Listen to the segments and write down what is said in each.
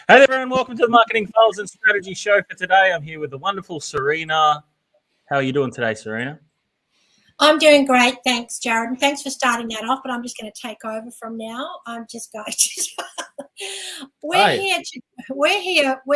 Hey there, everyone. Welcome to the Marketing Files and Strategy Show for today. I'm here with the wonderful Serena. How are you doing today, Serena? I'm doing great, thanks, Jared. And thanks for starting that off, but I'm just going to take over from now. I'm just going to we're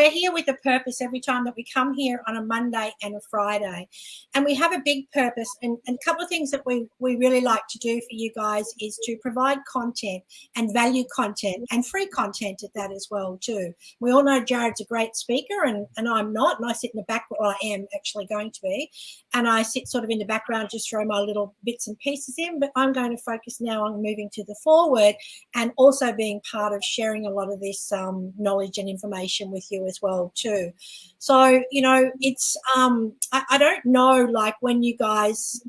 here with a purpose every time that we come here on a Monday and a Friday. And we have a big purpose, and a couple of things that we really like to do for you guys is to provide content and value content and free content at that as well too. We all know Jared's a great speaker and I'm not, and I sit in the back, well, I am actually going to be, and I sit sort of in the background, just throw my little bits and pieces in, but I'm going to focus now on moving to the forward and also being part of sharing a lot of this knowledge and information with you as well too. So, it's I don't know, like when you guys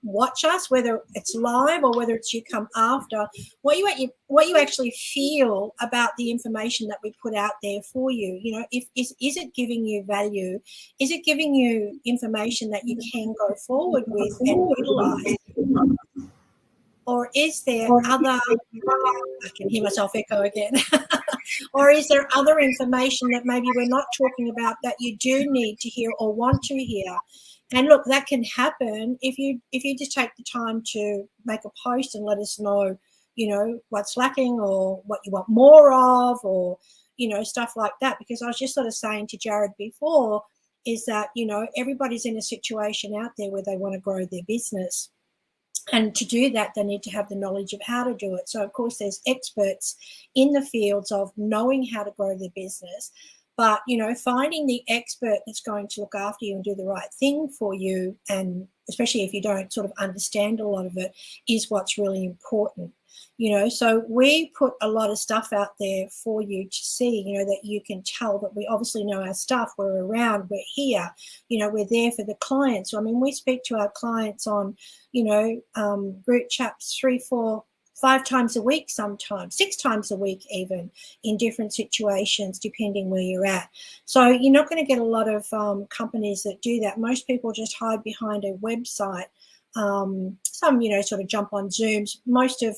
watch us, whether it's live or whether it's you come after, what you actually feel about the information that we put out there for you. Is it giving you value? Is it giving you information that you can go forward with and utilize? Or is there other, I can hear myself echo again, or is there other information that maybe we're not talking about that you do need to hear or want to hear? And look, that can happen if you just take the time to make a post and let us know, what's lacking or what you want more of, or, stuff like that. Because I was just sort of saying to Jared before is that, everybody's in a situation out there where they want to grow their business. And to do that, they need to have the knowledge of how to do it. So, of course, there's experts in the fields of knowing how to grow their business. But, finding the expert that's going to look after you and do the right thing for you, and especially if you don't sort of understand a lot of it, is what's really important. So we put a lot of stuff out there for you to see, that you can tell that we obviously know our stuff. We're around, we're here, we're there for the clients. So, I mean, we speak to our clients on, group chats 3, 4, 5 times a week, sometimes 6 times a week, even in different situations, depending where you're at. So you're not going to get a lot of companies that do that. Most people just hide behind a website. Some, sort of jump on Zooms. Most of,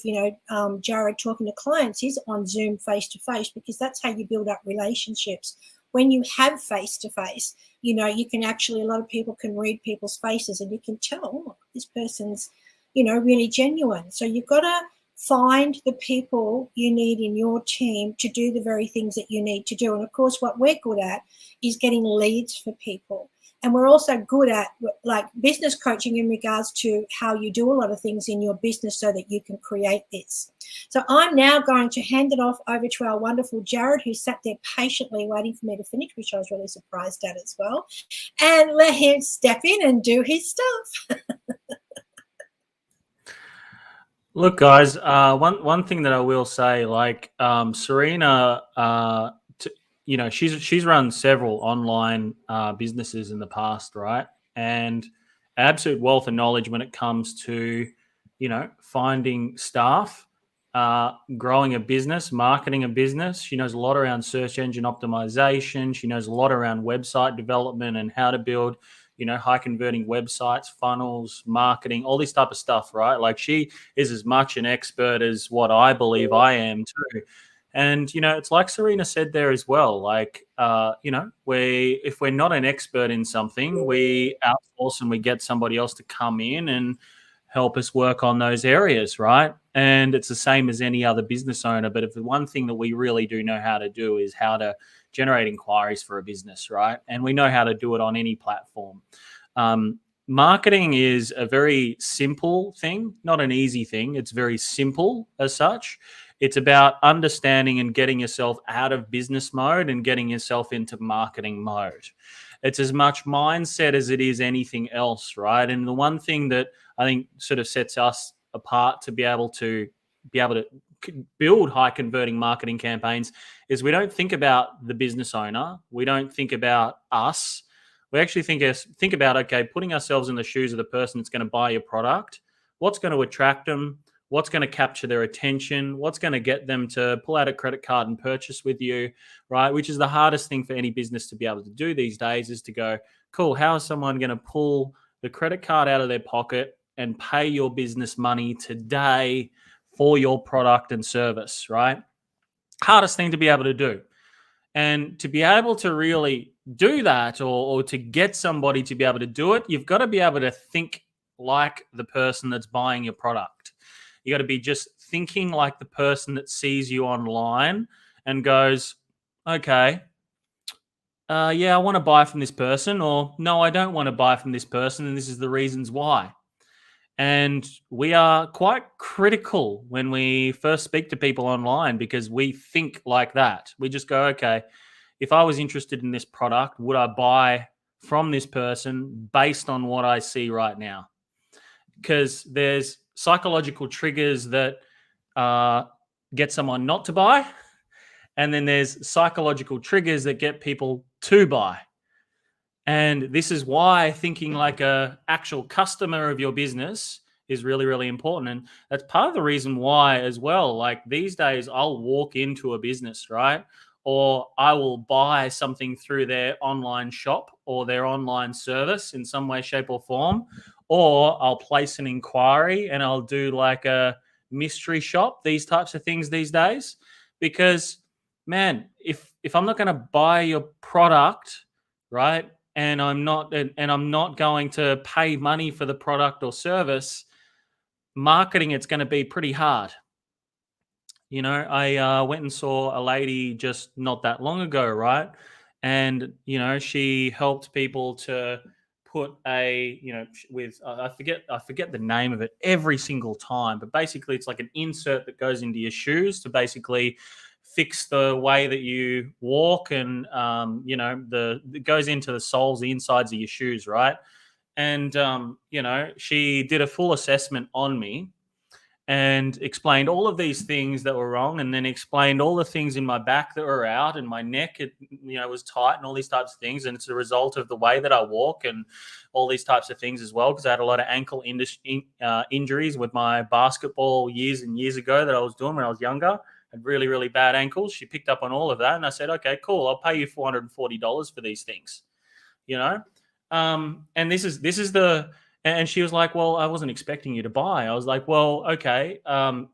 Jared talking to clients is on Zoom face-to-face, because that's how you build up relationships. When you have face-to-face, you can actually, a lot of people can read people's faces and you can tell, this person's, really genuine. So you've got to find the people you need in your team to do the very things that you need to do. And of course, what we're good at is getting leads for people. And we're also good at like business coaching in regards to how you do a lot of things in your business so that you can create this. So I'm now going to hand it off over to our wonderful Jared, who sat there patiently waiting for me to finish, which I was really surprised at as well. And let him step in and do his stuff. Look, guys, one thing that I will say, like Serena, she's run several online businesses in the past, right? And absolute wealth of knowledge when it comes to, finding staff, growing a business, marketing a business. She knows a lot around search engine optimization. She knows a lot around website development and how to build, high converting websites, funnels, marketing, all this type of stuff, right? Like she is as much an expert as what I believe I am too. And, it's like Serena said there as well, like, if we're not an expert in something, we outsource and we get somebody else to come in and help us work on those areas, right? And it's the same as any other business owner. But if the one thing that we really do know how to do is how to generate inquiries for a business, right? And we know how to do it on any platform. Marketing is a very simple thing, not an easy thing. It's very simple as such. It's about understanding and getting yourself out of business mode and getting yourself into marketing mode. It's as much mindset as it is anything else, right? And the one thing that I think sort of sets us apart to be able to build high converting marketing campaigns is we don't think about the business owner. We don't think about us. We actually think about, okay, putting ourselves in the shoes of the person that's going to buy your product. What's going to attract them? What's going to capture their attention? What's going to get them to pull out a credit card and purchase with you, right? Which is the hardest thing for any business to be able to do these days, is to go, cool, how is someone going to pull the credit card out of their pocket and pay your business money today for your product and service, right? Hardest thing to be able to do. And to be able to really do that, or to get somebody to be able to do it, you've got to be able to think like the person that's buying your product. You got to be just thinking like the person that sees you online and goes, okay, yeah, I want to buy from this person, or no, I don't want to buy from this person, and this is the reasons why. And we are quite critical when we first speak to people online because we think like that. We just go, okay, if I was interested in this product, would I buy from this person based on what I see right now? Because there's psychological triggers that get someone not to buy, and then there's psychological triggers that get people to buy. And this is why thinking like a actual customer of your business is really, really important. And that's part of the reason why as well, like these days I'll walk into a business, right? Or I will buy something through their online shop or their online service in some way, shape, or form. Or I'll place an inquiry and I'll do like a mystery shop, these types of things these days. Because man, if I'm not going to buy your product, right? And I'm not going to pay money for the product or service, marketing it's going to be pretty hard. You know, I went and saw a lady just not that long ago, right? And you know, she helped people to put a, you know, with I forget the name of it every single time, but basically it's like an insert that goes into your shoes to basically fix the way that you walk, and you know, it goes into the soles, the insides of your shoes, right? And you know, she did a full assessment on me and explained all of these things that were wrong, and then explained all the things in my back that were out, and my neck, you know, was tight, and all these types of things. And it's a result of the way that I walk and all these types of things as well, because I had a lot of ankle injuries with my basketball years and years ago that I was doing when I was younger. Had really, really bad ankles. She picked up on all of that, and I said, okay, cool, I'll pay you $440 for these things, you know. And this is the and she was like, well, I wasn't expecting you to buy. I was like, well, okay,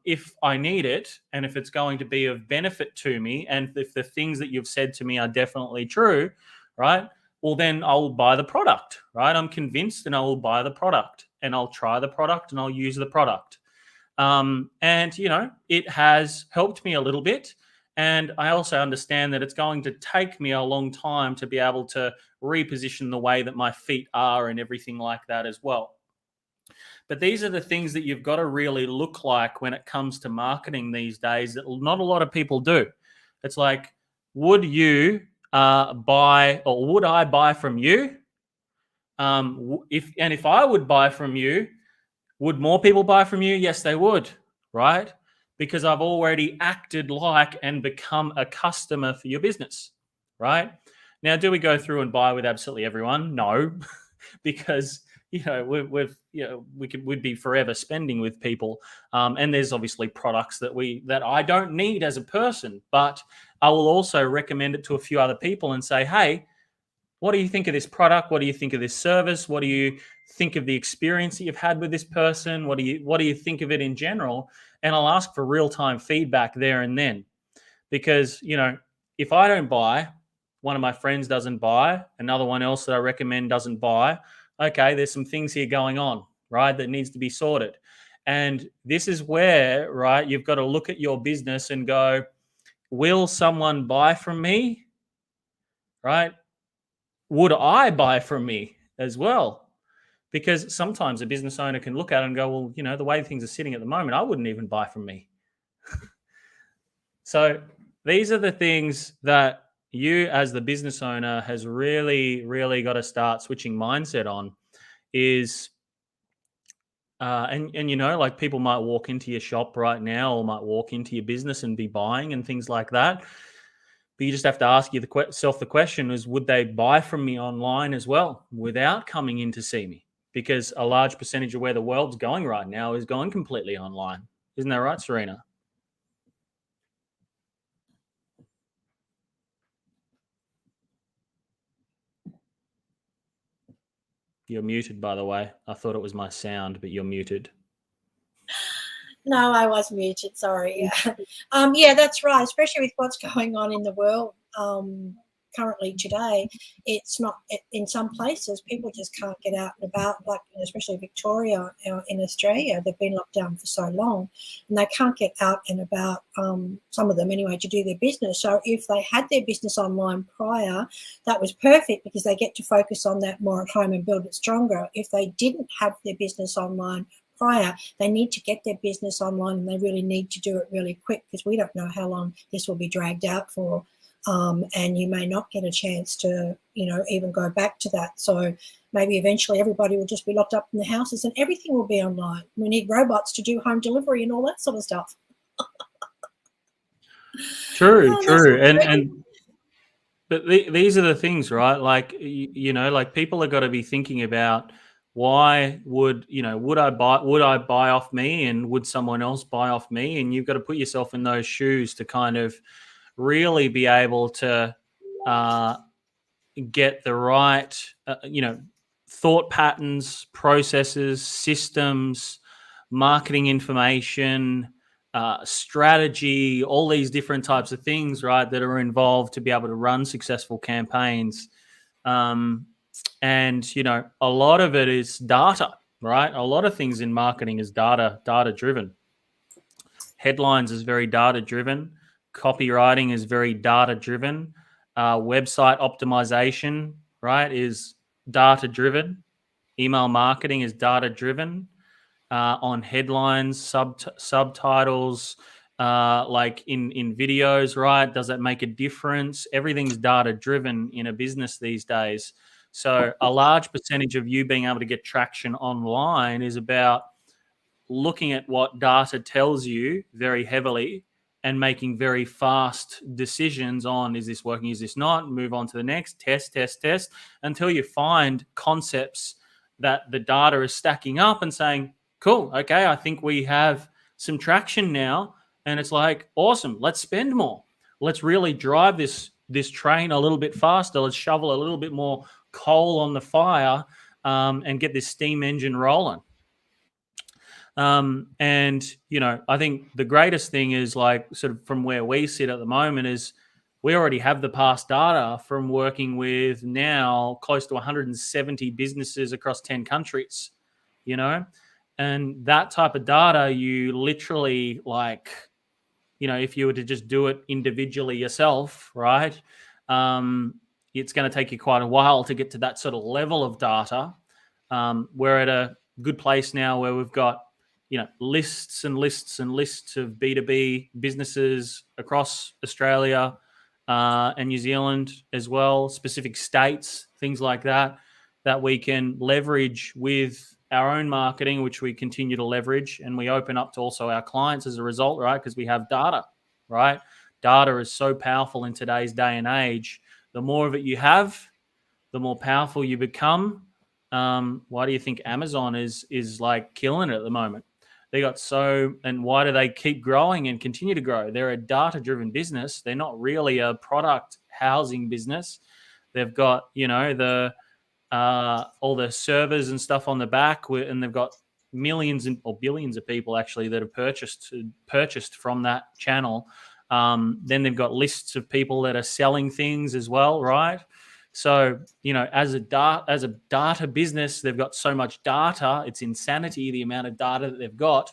if I need it and if it's going to be of benefit to me, and if the things that you've said to me are definitely true, right, well, then I'll buy the product, right? I'm convinced, and I will buy the product, and I'll try the product, and I'll use the product. And, you know, it has helped me a little bit. And I also understand that it's going to take me a long time to be able to reposition the way that my feet are and everything like that as well. But these are the things that you've got to really look like when it comes to marketing these days that not a lot of people do. It's like, would you buy, or would I buy from you? If I would buy from you, would more people buy from you? Yes, they would, right? Because I've already acted like and become a customer for your business, right? Now, do we go through and buy with absolutely everyone? No, because you know we'd be forever spending with people, and there's obviously products that I don't need as a person, but I will also recommend it to a few other people and say, hey, what do you think of this product? What do you think of this service? What do you think of the experience that you've had with this person? What do you think of it in general? And I'll ask for real-time feedback there and then. Because, you know, if I don't buy, one of my friends doesn't buy, another one else that I recommend doesn't buy, okay, there's some things here going on, right, that needs to be sorted. And this is where, right, you've got to look at your business and go, will someone buy from me? Right? Would I buy from me as well? Because sometimes a business owner can look at it and go, well, you know, the way things are sitting at the moment, I wouldn't even buy from me. So these are the things that you as the business owner has really, really got to start switching mindset on is, and you know, like people might walk into your shop right now or might walk into your business and be buying and things like that. But you just have to ask yourself the question is, would they buy from me online as well without coming in to see me? Because a large percentage of where the world's going right now is going completely online. Isn't that right, Serena? You're muted, by the way. I thought it was my sound, but you're muted. No, I was muted. Sorry. Yeah, that's right. Especially with what's going on in the world currently today, it's not in some places people just can't get out and about, like especially Victoria in Australia. They've been locked down for so long and they can't get out and about, some of them anyway, to do their business. So if they had their business online prior, that was perfect because they get to focus on that more at home and build it stronger. If they didn't have their business online prior, they need to get their business online and they really need to do it really quick because we don't know how long this will be dragged out for. And you may not get a chance to, even go back to that. So maybe eventually everybody will just be locked up in the houses and everything will be online. We need robots to do home delivery and all that sort of stuff. True. But these are the things, right? Like, like people are got to be thinking about why would I buy off me and would someone else buy off me? And you've got to put yourself in those shoes to kind of really be able to get the right, thought patterns, processes, systems, marketing information, strategy, all these different types of things, right, that are involved to be able to run successful campaigns. And, a lot of it is data, right? A lot of things in marketing is data driven. Headlines is very data driven. Copywriting is very data driven. Website optimization, right, is data driven. Email marketing is data driven. On headlines, subtitles, like in videos, right? Does that make a difference? Everything's data driven in a business these days. So a large percentage of you being able to get traction online is about looking at what data tells you very heavily and making very fast decisions on, is this working, is this not? Move on to the next, test, until you find concepts that the data is stacking up and saying, cool, okay, I think we have some traction now. And it's like, awesome, let's spend more. Let's really drive this train a little bit faster. Let's shovel a little bit more coal on the fire and get this steam engine rolling. And, I think the greatest thing is, like, sort of from where we sit at the moment, is we already have the past data from working with now close to 170 businesses across 10 countries, and that type of data, you literally, like, if you were to just do it individually yourself, right, it's going to take you quite a while to get to that sort of level of data. We're at a good place now where we've got, lists and lists and lists of B2B businesses across Australia and New Zealand as well, specific states, things like that we can leverage with our own marketing, which we continue to leverage, and we open up to also our clients as a result, right? Because we have data, right? Data is so powerful in today's day and age. The more of it you have, the more powerful you become. Why do you think Amazon is like killing it at the moment? They got and why do they keep growing and continue to grow? They're a data-driven business. They're not really a product housing business. They've got, all the servers and stuff on the back, and they've got millions or billions of people actually that have purchased from that channel. Then they've got lists of people that are selling things as well, right? So, as a data business, they've got so much data. It's insanity, the amount of data that they've got.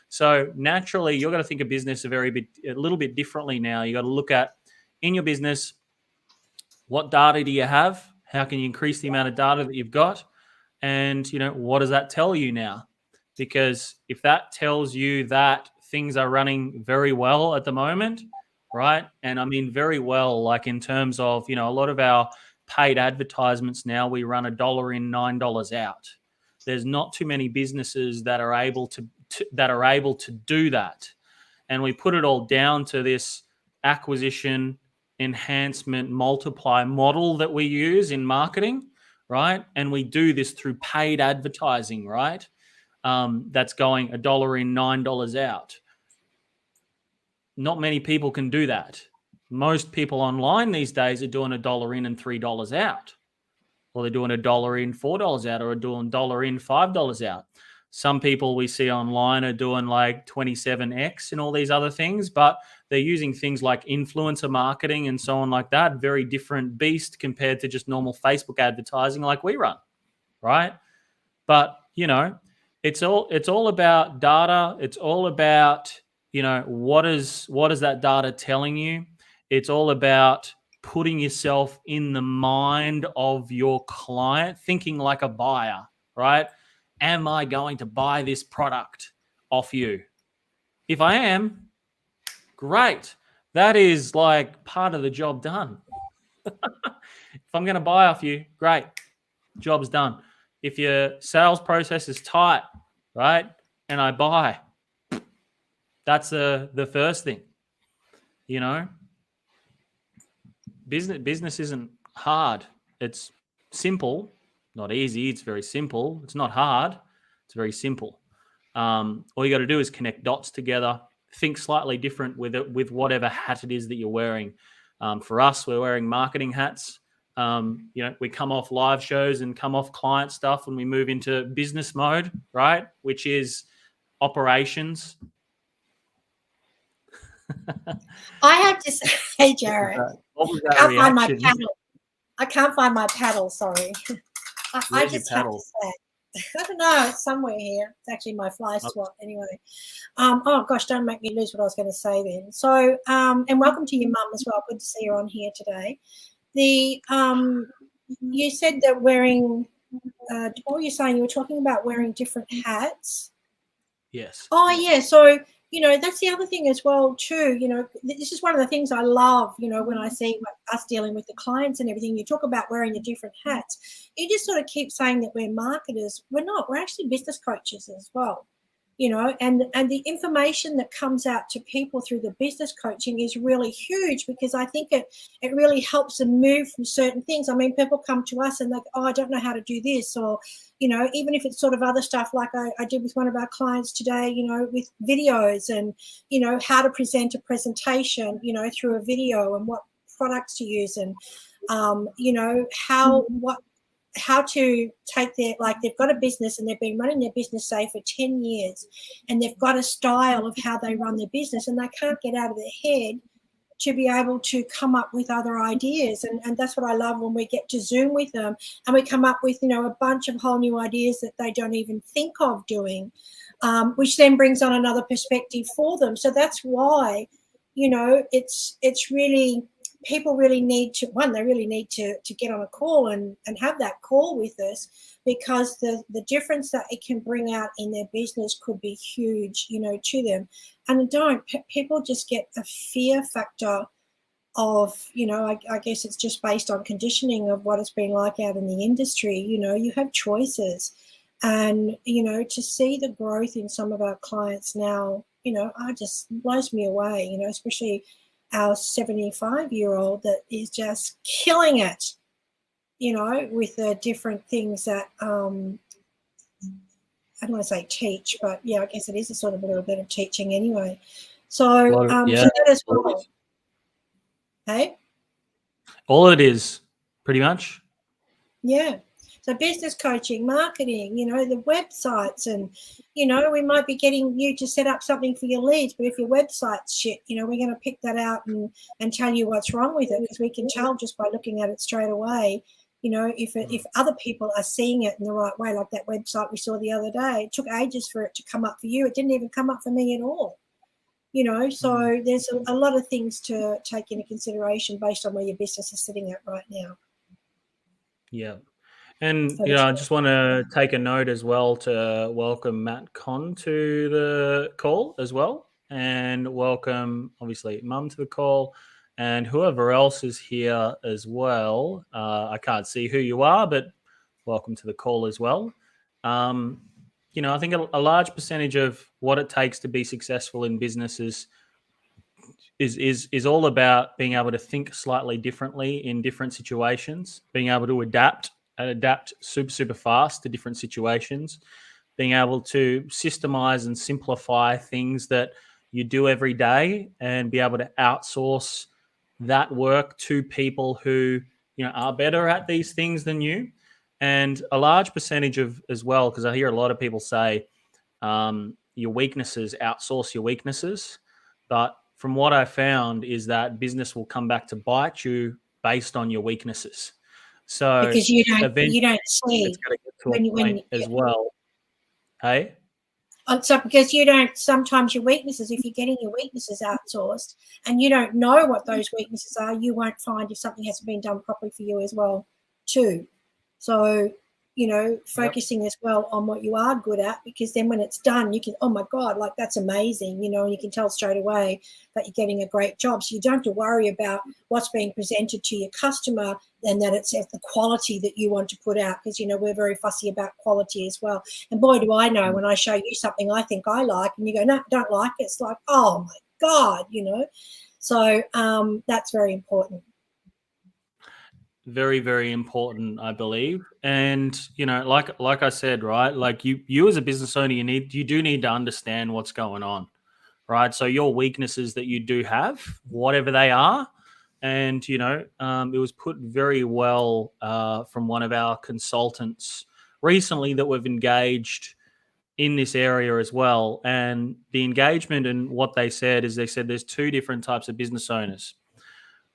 So naturally, you're going to think of business a little bit differently now. You got to look at, in your business, what data do you have? How can you increase the amount of data that you've got? And, what does that tell you now? Because if that tells you that things are running very well at the moment, right? And I mean very well, like in terms of, a lot of our paid advertisements now, we run $1 in, $9 out. There's not too many businesses that are able to do that. And we put it all down to this acquisition, enhancement, multiply model that we use in marketing, right? And we do this through paid advertising, right? That's going $1 in, $9 out. Not many people can do that. Most people online these days are doing $1 in and $3 out. Or they're doing $1 in, $4 out, or doing $1 in, $5 out. Some people we see online are doing like 27x and all these other things, but they're using things like influencer marketing and so on like that. Very different beast compared to just normal Facebook advertising like we run, right? But, you know, it's all about data. It's all about, you know, what is that data telling you? It's all about putting yourself in the mind of your client, thinking like a buyer, right? Am I going to buy this product off you? If I am, great. That is like part of the job done. If I'm going to buy off you, great. Job's done. If your sales process is tight, right, and I buy, that's the first thing. You know, business isn't hard. It's simple, not easy. It's very simple. It's not hard. It's very simple. All you got to do is connect dots together. Think slightly different with whatever hat it is that you're wearing. For us, we're wearing marketing hats. You know, we come off live shows and come off client stuff when we move into business mode, right? Which is operations. I have to say, Jared, I can't find my paddle. I can't find my paddle. Sorry. I just have to say. I don't know. It's somewhere here. It's actually my fly swat anyway. Oh gosh, don't make me lose what I was going to say then. So, and welcome to your mum as well. Good to see you on here today. You said that wearing. What were you saying? You were talking about wearing different hats. Yes. Oh yeah. So, you know, that's the other thing as well too. You know, this is one of the things I love, you know, when I see us dealing with the clients and everything. You talk about wearing the different hats. You just sort of keep saying that we're marketers. We're not. We're actually business coaches as well. You know, and the information that comes out to people through the business coaching is really huge, because I think it really helps them move from certain things. I mean, people come to us and like, oh, I don't know how to do this, or, you know, even if it's sort of other stuff like I did with one of our clients today, you know, with videos and, you know, how to present a presentation, you know, through a video, and what products to use, and, you know, how to take their, like, they've got a business and they've been running their business, say, for 10 years, and they've got a style of how they run their business, and they can't get out of their head to be able to come up with other ideas. And that's what I love when we get to Zoom with them and we come up with, you know, a bunch of whole new ideas that they don't even think of doing, which then brings on another perspective for them. So that's why, you know, it's really, people really need to, they really need to get on a call and have that call with us, because the difference that it can bring out in their business could be huge, you know, to them. And people just get a fear factor of, you know, I guess it's just based on conditioning of what it's been like out in the industry. You know, you have choices, and, you know, to see the growth in some of our clients now, you know, just blows me away, you know, especially our 75-year-old that is just killing it, you know, with the different things that, I don't want to say teach, but yeah, I guess it is a sort of a little bit of teaching anyway. So, so that as well. Hey? All it is, pretty much. Yeah. So business coaching, marketing, you know, the websites, and, you know, we might be getting you to set up something for your leads, but if your website's shit, you know, we're going to pick that out and tell you what's wrong with it, because we can tell just by looking at it straight away, you know, if other people are seeing it in the right way, like that website we saw the other day. It took ages for it to come up for you. It didn't even come up for me at all. You know, so there's a lot of things to take into consideration based on where your business is sitting at right now. Yeah. And, you know, I just want to take a note as well to welcome Matt Conn to the call as well, and welcome, obviously, Mum to the call, and whoever else is here as well. I can't see who you are, but welcome to the call as well. You know, I think a large percentage of what it takes to be successful in businesses is all about being able to think slightly differently in different situations, being able to adapt super fast to different situations, being able to systemize and simplify things that you do every day, and be able to outsource that work to people who, you know, are better at these things than you. And a large percentage of as well, because I hear a lot of people say, your weaknesses, outsource your weaknesses. But from what I found is that business will come back to bite you based on your weaknesses. So because you eventually don't it's see going to get to when a point as well. Hey? So because you don't, sometimes your weaknesses, if you're getting your weaknesses outsourced and you don't know what those weaknesses are, you won't find if something hasn't been done properly for you as well too. So, focusing as well on what you are good at, because then when it's done, you can, oh my God, like that's amazing, and you can tell straight away that you're getting a great job. So you don't have to worry about what's being presented to your customer and that it's at the quality that you want to put out, because, we're very fussy about quality as well. And boy, do I know when I show you something I think I like and you go, no, don't like it. It's like, oh my God, So that's very important. Very, very important, I believe. And like I said, right, like you as a business owner, you do need to understand what's going on, right? So your weaknesses that you do have, whatever they are, and it was put very well from one of our consultants recently that we've engaged in this area as well. And the engagement and what they said is, they said there's two different types of business owners.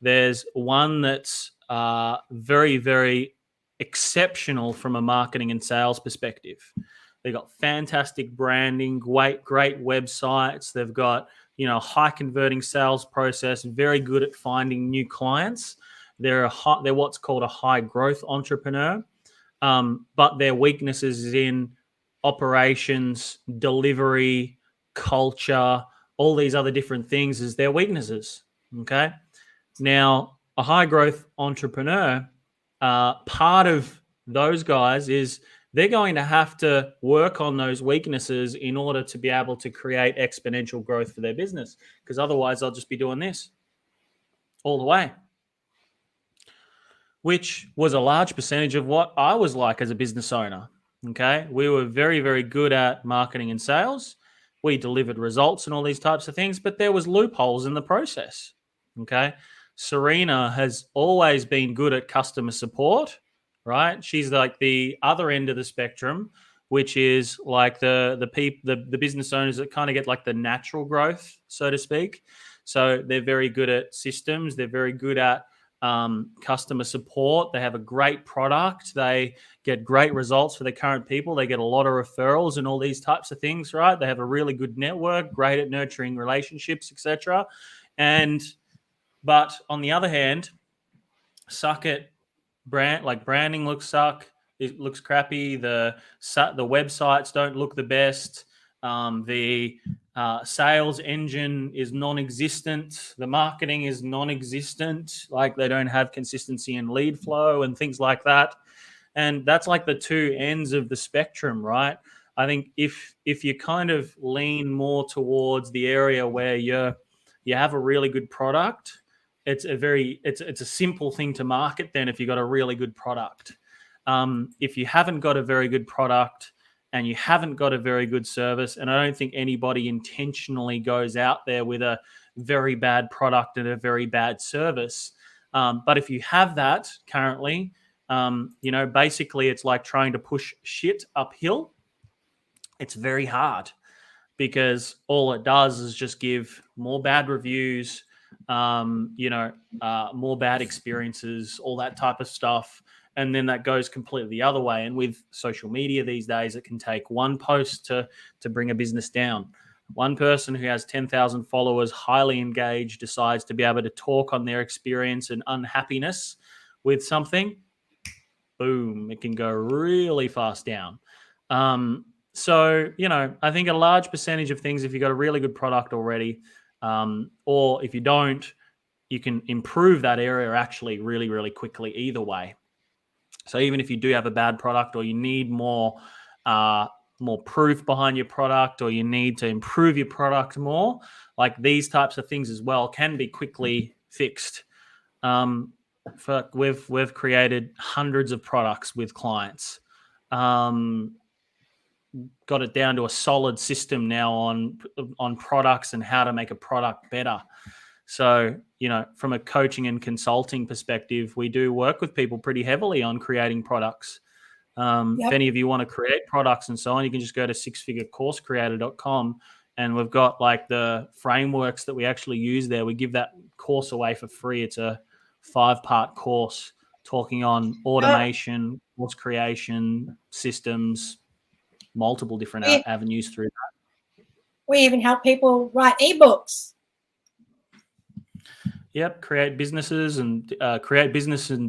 There's one that's very, very exceptional from a marketing and sales perspective. They've got fantastic branding, great websites. They've got, high converting sales process, very good at finding new clients. They're what's called a high growth entrepreneur. But their weaknesses is in operations, delivery, culture, all these other different things is their weaknesses. Okay. Now, a high growth entrepreneur, part of those guys is they're going to have to work on those weaknesses in order to be able to create exponential growth for their business, because otherwise they'll just be doing this all the way, which was a large percentage of what I was like as a business owner. Okay. We were very, very good at marketing and sales. We delivered results and all these types of things, but there was loopholes in the process. Okay. Serena has always been good at customer support, right? She's like the other end of the spectrum, which is like the business owners that kind of get like the natural growth, so to speak. So they're very good at systems. They're very good at customer support. They have a great product. They get great results for their current people. They get a lot of referrals and all these types of things, right? They have a really good network, great at nurturing relationships, etc. But on the other hand, suck at branding looks suck. It looks crappy. The websites don't look the best. The sales engine is non-existent. The marketing is non-existent. Like they don't have consistency in lead flow and things like that. And that's like the two ends of the spectrum, right? I think if you kind of lean more towards the area where you have a really good product, it's a simple thing to market then if you've got a really good product. If you haven't got a very good product and you haven't got a very good service, and I don't think anybody intentionally goes out there with a very bad product and a very bad service. But if you have that currently, basically it's like trying to push shit uphill. It's very hard because all it does is just give more bad reviews, more bad experiences, all that type of stuff. And then that goes completely the other way. And with social media these days, it can take one post to bring a business down. One person who has 10,000 followers, highly engaged, decides to be able to talk on their experience and unhappiness with something. Boom, it can go really fast down. So, I think a large percentage of things, if you've got a really good product already, or if you don't, you can improve that area actually really, really quickly either way. So even if you do have a bad product or you need more proof behind your product, or you need to improve your product more, like these types of things as well can be quickly fixed. We've created hundreds of products with clients. Got it down to a solid system now on products and how to make a product better. So, from a coaching and consulting perspective, we do work with people pretty heavily on creating products. If any of you want to create products and so on, you can just go to sixfigurecoursecreator.com, and we've got like the frameworks that we actually use there. We give that course away for free. It's a 5-part course talking on automation, course creation, systems, multiple different avenues through that. We even help people write ebooks. Yep, create businesses and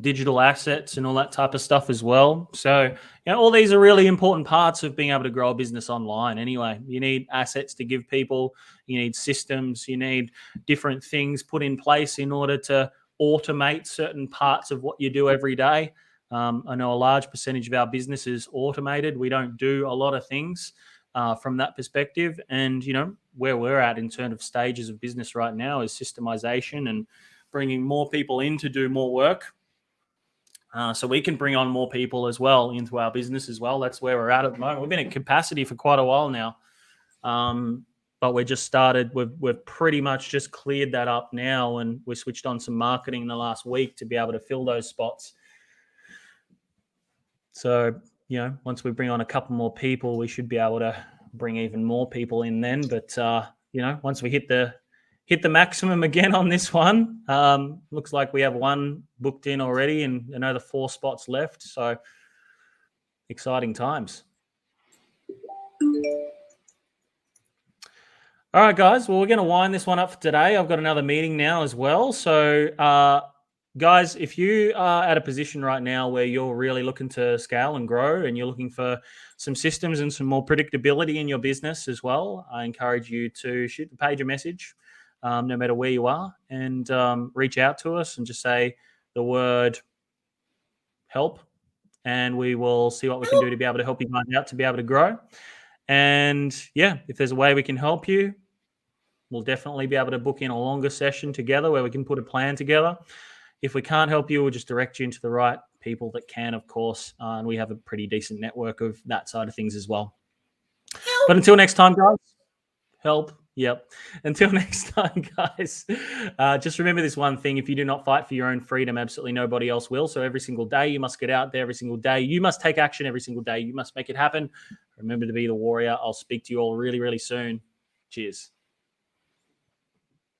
digital assets and all that type of stuff as well. So, all these are really important parts of being able to grow a business online. Anyway, you need assets to give people, you need systems, you need different things put in place in order to automate certain parts of what you do every day. I know a large percentage of our business is automated. We don't do a lot of things from that perspective. And, where we're at in terms of stages of business right now is systemization and bringing more people in to do more work. So we can bring on more people as well into our business as well. That's where we're at the moment. We've been at capacity for quite a while now. But we just started, we've pretty much just cleared that up now, and we switched on some marketing in the last week to be able to fill those spots. So, once we bring on a couple more people, we should be able to bring even more people in then. But, once we hit the maximum again on this one, looks like we have one booked in already and another 4 spots left. So exciting times. All right, guys. Well, we're going to wind this one up for today. I've got another meeting now as well. So, guys, if you are at a position right now where you're really looking to scale and grow and you're looking for some systems and some more predictability in your business as well, I encourage you to shoot the page a message, no matter where you are, and reach out to us and just say the word help, and we will see what we can do to be able to help you guys out to be able to grow. And yeah, if there's a way we can help you, we'll definitely be able to book in a longer session together where we can put a plan together. If we can't help you, we'll just direct you into the right people that can, of course. And we have a pretty decent network of that side of things as well. But until next time, guys, help. Yep. Until next time, guys, just remember this one thing. If you do not fight for your own freedom, absolutely nobody else will. So every single day, you must get out there every single day. You must take action every single day. You must make it happen. Remember to be the warrior. I'll speak to you all really, really soon. Cheers.